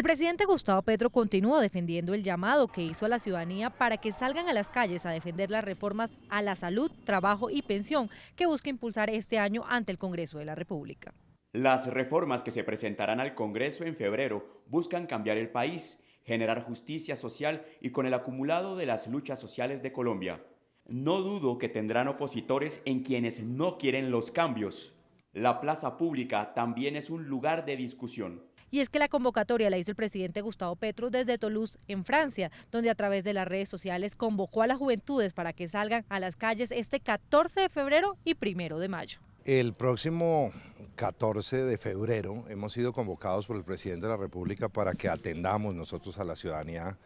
El presidente Gustavo Petro continúa defendiendo el llamado que hizo a la ciudadanía para que salgan a las calles a defender las reformas a la salud, trabajo y pensión que busca impulsar este año ante el Congreso de la República. Las reformas que se presentarán al Congreso en febrero buscan cambiar el país, generar justicia social y con el acumulado de las luchas sociales de Colombia. No dudo que tendrán opositores en quienes no quieren los cambios. La plaza pública también es un lugar de discusión. Y es que la convocatoria la hizo el presidente Gustavo Petro desde Toulouse, en Francia, donde a través de las redes sociales convocó a las juventudes para que salgan a las calles este 14 de febrero y 1 de mayo. El próximo 14 de febrero hemos sido convocados por el presidente de la República para que atendamos nosotros a la ciudadanía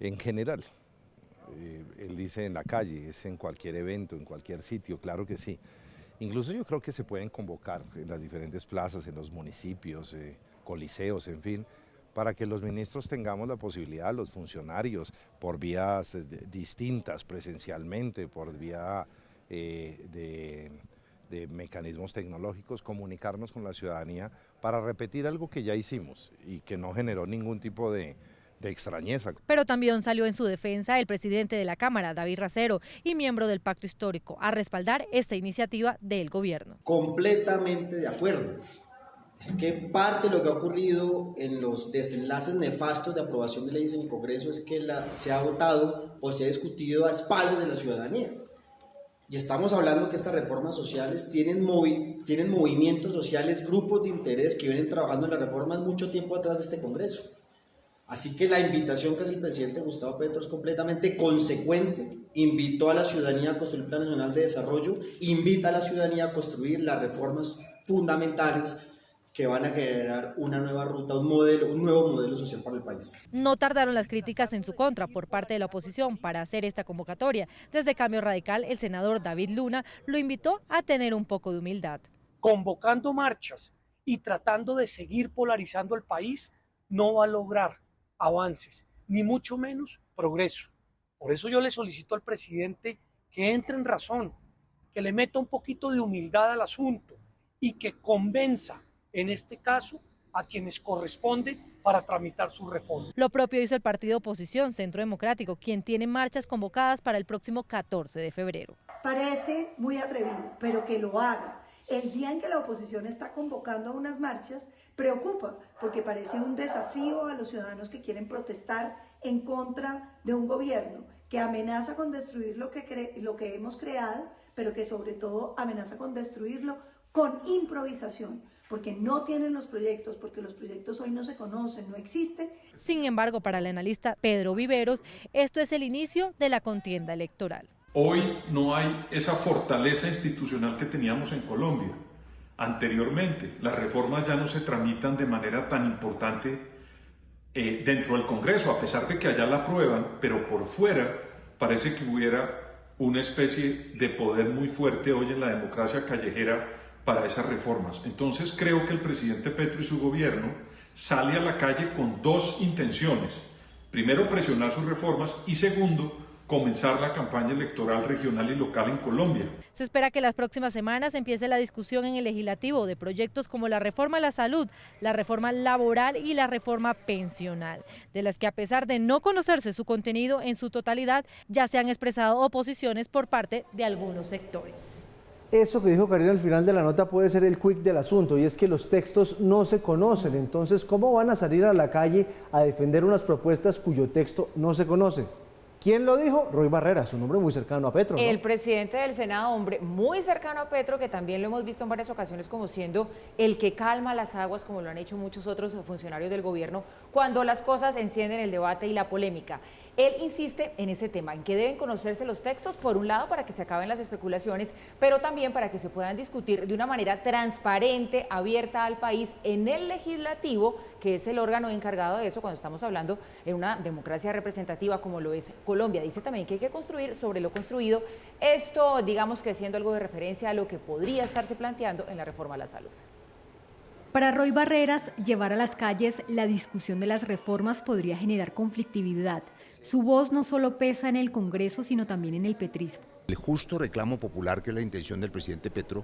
en general. Él dice en la calle, es en cualquier evento, en cualquier sitio, claro que sí. Incluso yo creo que se pueden convocar en las diferentes plazas, en los municipios, coliseos, en fin, para que los ministros tengamos la posibilidad, los funcionarios, por vías distintas, presencialmente, por vía de mecanismos tecnológicos, comunicarnos con la ciudadanía para repetir algo que ya hicimos y que no generó ningún tipo de extrañeza. Pero también salió en su defensa el presidente de la Cámara, David Racero, y miembro del Pacto Histórico, a respaldar esta iniciativa del gobierno. Completamente de acuerdo. Es que parte de lo que ha ocurrido en los desenlaces nefastos de aprobación de leyes en el Congreso es que se ha votado o se ha discutido a espaldas de la ciudadanía. Y estamos hablando que estas reformas sociales tienen movimientos sociales, grupos de interés que vienen trabajando en las reformas mucho tiempo atrás de este Congreso. Así que la invitación que hace el presidente Gustavo Petro es completamente consecuente. Invitó a la ciudadanía a construir el Plan Nacional de Desarrollo, invita a la ciudadanía a construir las reformas fundamentales que van a generar una nueva ruta, un nuevo modelo social para el país. No tardaron las críticas en su contra por parte de la oposición para hacer esta convocatoria. Desde Cambio Radical, el senador David Luna lo invitó a tener un poco de humildad. Convocando marchas y tratando de seguir polarizando el país no va a lograr avances, ni mucho menos progreso. Por eso yo le solicito al presidente que entre en razón, que le meta un poquito de humildad al asunto y que convenza, en este caso, a quienes corresponde para tramitar su reforma. Lo propio hizo el partido oposición Centro Democrático, quien tiene marchas convocadas para el próximo 14 de febrero. Parece muy atrevido, pero que lo haga. El día en que la oposición está convocando a unas marchas preocupa, porque parece un desafío a los ciudadanos que quieren protestar en contra de un gobierno que amenaza con destruir lo que hemos creado, pero que sobre todo amenaza con destruirlo con improvisación, porque no tienen los proyectos, porque los proyectos hoy no se conocen, no existen. Sin embargo, para el analista Pedro Viveros, esto es el inicio de la contienda electoral. Hoy no hay esa fortaleza institucional que teníamos en Colombia. Anteriormente, las reformas ya no se tramitan de manera tan importante dentro del Congreso, a pesar de que allá la aprueban, pero por fuera parece que hubiera una especie de poder muy fuerte hoy en la democracia callejera para esas reformas. Entonces creo que el presidente Petro y su gobierno sale a la calle con dos intenciones. Primero, presionar sus reformas y segundo, comenzar la campaña electoral regional y local en Colombia. Se espera que las próximas semanas empiece la discusión en el legislativo de proyectos como la reforma a la salud, la reforma laboral y la reforma pensional, de las que a pesar de no conocerse su contenido en su totalidad, ya se han expresado oposiciones por parte de algunos sectores. Eso que dijo Karina al final de la nota puede ser el quick del asunto, y es que los textos no se conocen. Entonces, ¿cómo van a salir a la calle a defender unas propuestas cuyo texto no se conoce? ¿Quién lo dijo? Roy Barreras, un hombre muy cercano a Petro, ¿no? El presidente del Senado, hombre muy cercano a Petro, que también lo hemos visto en varias ocasiones como siendo el que calma las aguas, como lo han hecho muchos otros funcionarios del gobierno, cuando las cosas encienden el debate y la polémica. Él insiste en ese tema, en que deben conocerse los textos, por un lado, para que se acaben las especulaciones, pero también para que se puedan discutir de una manera transparente, abierta al país, en el legislativo, que es el órgano encargado de eso cuando estamos hablando en una democracia representativa como lo es Colombia. Dice también que hay que construir sobre lo construido, esto digamos que siendo algo de referencia a lo que podría estarse planteando en la reforma a la salud. Para Roy Barreras, llevar a las calles la discusión de las reformas podría generar conflictividad. Su voz no solo pesa en el Congreso, sino también en el petrismo. El justo reclamo popular, que es la intención del presidente Petro,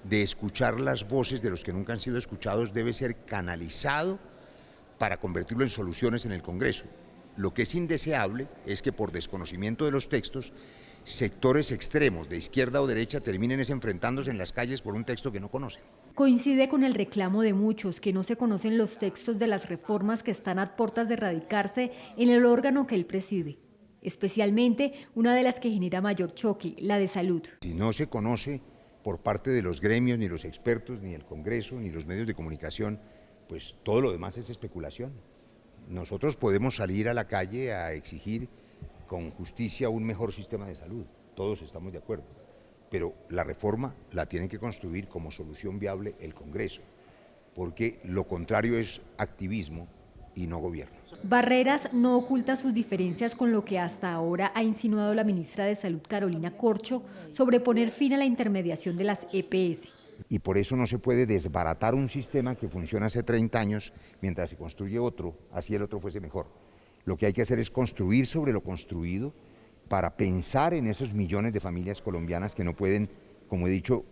de escuchar las voces de los que nunca han sido escuchados, debe ser canalizado para convertirlo en soluciones en el Congreso. Lo que es indeseable es que por desconocimiento de los textos, sectores extremos de izquierda o derecha terminen enfrentándose en las calles por un texto que no conocen. Coincide con el reclamo de muchos que no se conocen los textos de las reformas que están a puertas de radicarse en el órgano que él preside, especialmente una de las que genera mayor choque, la de salud. Si no se conoce por parte de los gremios, ni los expertos, ni el Congreso, ni los medios de comunicación, pues todo lo demás es especulación. Nosotros podemos salir a la calle a exigir con justicia un mejor sistema de salud, todos estamos de acuerdo, pero la reforma la tiene que construir como solución viable el Congreso, porque lo contrario es activismo y no gobierno. Barreras no oculta sus diferencias con lo que hasta ahora ha insinuado la ministra de Salud, Carolina Corcho, sobre poner fin a la intermediación de las EPS. Y por eso no se puede desbaratar un sistema que funciona hace 30 años mientras se construye otro, así el otro fuese mejor. Lo que hay que hacer es construir sobre lo construido para pensar en esos millones de familias colombianas que no pueden, como he dicho,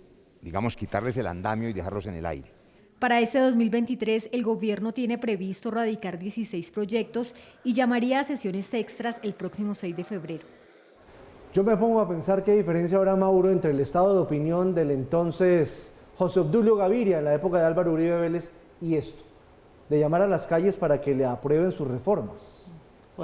digamos, quitarles el andamio y dejarlos en el aire. Para este 2023, el gobierno tiene previsto radicar 16 proyectos y llamaría a sesiones extras el próximo 6 de febrero. Yo me pongo a pensar qué diferencia habrá, Mauro, entre el estado de opinión del entonces José Obdulio Gaviria en la época de Álvaro Uribe Vélez y esto, de llamar a las calles para que le aprueben sus reformas.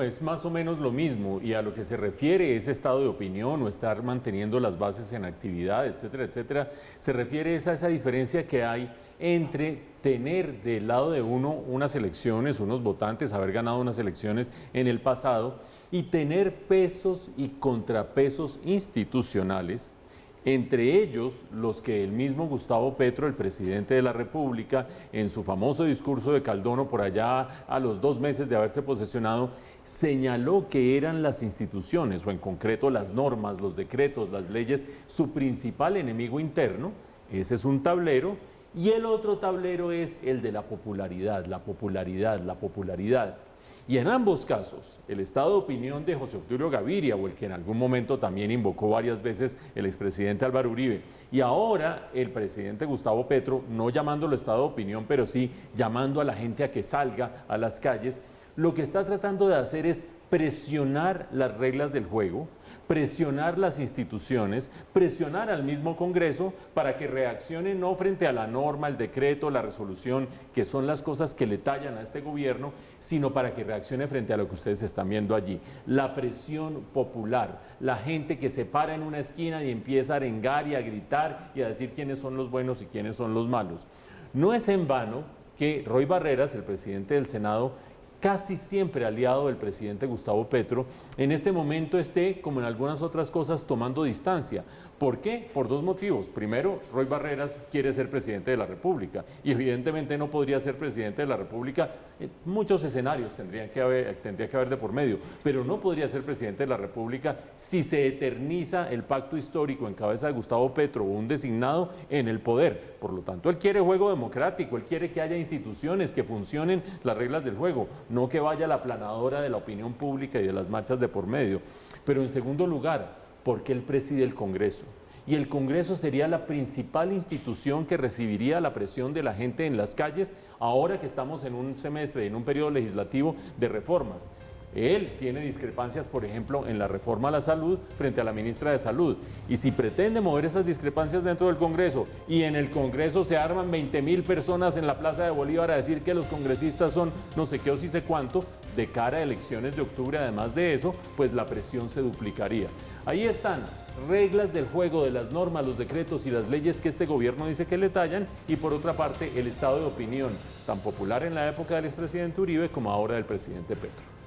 Es más o menos lo mismo, y a lo que se refiere ese estado de opinión o estar manteniendo las bases en actividad, etcétera, etcétera, se refiere a esa diferencia que hay entre tener del lado de uno unas elecciones, unos votantes, haber ganado unas elecciones en el pasado y tener pesos y contrapesos institucionales, entre ellos los que el mismo Gustavo Petro, el presidente de la República, en su famoso discurso de Caldono por allá a los 2 meses de haberse posesionado, señaló que eran las instituciones, o en concreto las normas, los decretos, las leyes, su principal enemigo interno. Ese es un tablero, y el otro tablero es el de la popularidad, la popularidad, la popularidad. Y en ambos casos, el estado de opinión de José Obdulio Gaviria, o el que en algún momento también invocó varias veces el expresidente Álvaro Uribe, y ahora el presidente Gustavo Petro, no llamándolo estado de opinión, pero sí llamando a la gente a que salga a las calles, lo que está tratando de hacer es presionar las reglas del juego, presionar las instituciones, presionar al mismo Congreso para que reaccione no frente a la norma, el decreto, la resolución, que son las cosas que le tallan a este gobierno, sino para que reaccione frente a lo que ustedes están viendo allí. La presión popular, la gente que se para en una esquina y empieza a arengar y a gritar y a decir quiénes son los buenos y quiénes son los malos. No es en vano que Roy Barreras, el presidente del Senado, casi siempre aliado del presidente Gustavo Petro, en este momento esté, como en algunas otras cosas, tomando distancia. ¿Por qué? Por 2 motivos. Primero, Roy Barreras quiere ser presidente de la República y evidentemente no podría ser presidente de la República. Muchos escenarios tendría que haber de por medio, pero no podría ser presidente de la República si se eterniza el pacto histórico en cabeza de Gustavo Petro o un designado en el poder. Por lo tanto, él quiere juego democrático, él quiere que haya instituciones, que funcionen las reglas del juego, no que vaya la aplanadora de la opinión pública y de las marchas de por medio. Pero en segundo lugar, porque él preside el Congreso. Y el Congreso sería la principal institución que recibiría la presión de la gente en las calles ahora que estamos en un semestre, en un periodo legislativo de reformas. Él tiene discrepancias, por ejemplo, en la reforma a la salud frente a la ministra de Salud. Y si pretende mover esas discrepancias dentro del Congreso y en el Congreso se arman 20.000 personas en la Plaza de Bolívar a decir que los congresistas son no sé qué o sí sé cuánto, de cara a elecciones de octubre, además de eso, pues la presión se duplicaría. Ahí están reglas del juego, de las normas, los decretos y las leyes que este gobierno dice que le tallan, y por otra parte el estado de opinión, tan popular en la época del expresidente Uribe como ahora del presidente Petro.